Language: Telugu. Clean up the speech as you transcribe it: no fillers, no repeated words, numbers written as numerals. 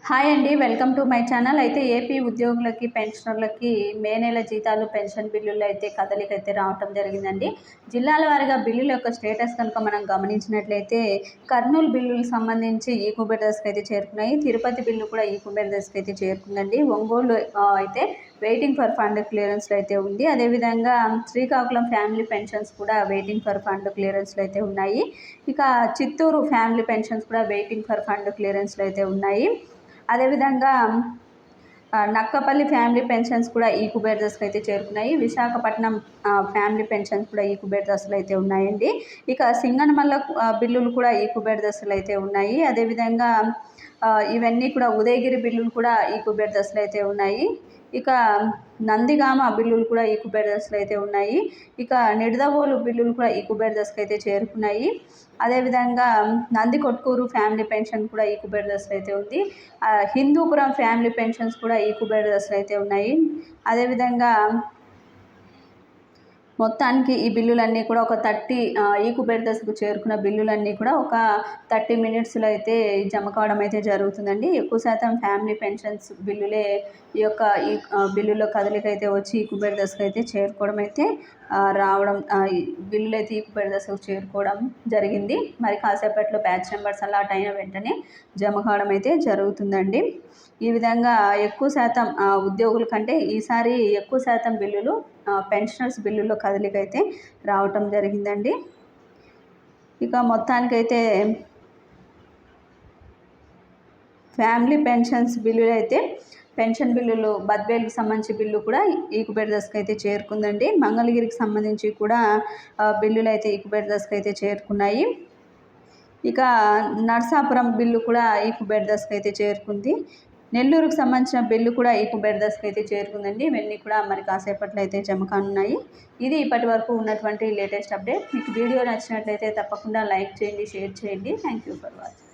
హాయ్ అండి, వెల్కమ్ టు మై ఛానల్. అయితే ఏపీ ఉద్యోగులకి పెన్షనర్లకి మే నెల జీతాలు పెన్షన్ బిల్లులు అయితే కదలికైతే రావటం జరిగిందండి. జిల్లాల వారీగా బిల్లుల యొక్క స్టేటస్ కనుక మనం గమనించినట్లయితే కర్నూలు బిల్లులకు సంబంధించి ఈకుబెర్ దశకు అయితే చేరుకున్నాయి. తిరుపతి బిల్లు కూడా ఈకుబెర్ దశకు అయితే చేరుకుందండి. ఒంగోలు అయితే వెయిటింగ్ ఫర్ ఫండ్ క్లియరెన్స్లో అయితే ఉంది. అదేవిధంగా శ్రీకాకుళం ఫ్యామిలీ పెన్షన్స్ కూడా వెయిటింగ్ ఫర్ ఫండ్ క్లియరెన్స్లో అయితే ఉన్నాయి. ఇక చిత్తూరు ఫ్యామిలీ పెన్షన్స్ కూడా వెయిటింగ్ ఫర్ ఫండ్ క్లియరెన్స్లో అయితే ఉన్నాయి. అదేవిధంగా నక్కపల్లి ఫ్యామిలీ పెన్షన్స్ కూడా ఈకుబెర్ దశకు అయితే చేరుకున్నాయి. విశాఖపట్నం ఫ్యామిలీ పెన్షన్స్ కూడా ఈకుబెర్ దశలు అయితే ఉన్నాయండి. ఇక సింగనమల్ల బిల్లులు కూడా ఈకుబెర్ దశలు అయితే ఉన్నాయి. అదేవిధంగా ఇవన్నీ కూడా ఉదయగిరి బిల్లులు కూడా ఈకుబెర్ దశలు అయితే ఉన్నాయి. ఇక నందిగామ బిల్లులు కూడా ఈకుబెర్ దశలు అయితే ఉన్నాయి. ఇక నిడదవోలు బిల్లులు కూడా ఈకుబెర్ దశకు అయితే చేరుకున్నాయి. అదేవిధంగా నందికొట్కూరు ఫ్యామిలీ పెన్షన్ కూడా ఈకుబెర్ దశలు అయితే ఉంది. హిందూపురం ఫ్యామిలీ పెన్షన్స్ కూడా ఈకుబెర్ దశలు అయితే ఉన్నాయి. అదేవిధంగా మొత్తానికి ఈ బిల్లులన్నీ కూడా ఒక 30 ఈకుబెర్ దశకు చేరుకున్న బిల్లులన్నీ కూడా ఒక 30 మినిట్స్లో అయితే జమ కావడం అయితే జరుగుతుందండి. ఎక్కువ శాతం ఫ్యామిలీ పెన్షన్స్ బిల్లులే ఈ యొక్క బిల్లులో కదలిక అయితే వచ్చి ఈకుబెర్ దశకు అయితే చేరుకోవడం అయితే రావడం బిల్లులు అయితే ఈకుబెర్ దశకు చేరుకోవడం జరిగింది. మరి కాసేపట్లో బ్యాచ్ నెంబర్స్ అలాట్ అయిన వెంటనే జమ కావడం అయితే జరుగుతుందండి. ఈ విధంగా ఎక్కువ శాతం ఉద్యోగుల కంటే ఈసారి ఎక్కువ శాతం బిల్లులు పెన్షనర్స్ బిల్లుల్లో కదలిక అయితే రావటం జరిగిందండి. ఇక మొత్తానికైతే ఫ్యామిలీ పెన్షన్స్ బిల్లులు అయితే పెన్షన్ బిల్లులు బద్వేలుకి సంబంధించి బిల్లు కూడా ఈకుబెర్ దశకు అయితే చేరుకుందండి. మంగళగిరికి సంబంధించి కూడా బిల్లులు అయితే ఈకుబెర్ దశకు అయితే చేరుకున్నాయి. ఇక నర్సాపురం బిల్లు కూడా ఈకుబెర్ దశకు అయితే చేరుకుంది. నెల్లూరుకు సంబంధించిన బిల్లు కూడా ఈకుబెర్ దశకు అయితే చేరుకుందండి. ఇవన్నీ కూడా మరి కాసేపట్లో అయితే జమ కానున్నాయి. ఇది ఇప్పటి వరకు ఉన్నటువంటి లేటెస్ట్ అప్డేట్. మీకు వీడియో నచ్చినట్లయితే తప్పకుండా లైక్ చేయండి, షేర్ చేయండి. Thank you for watching.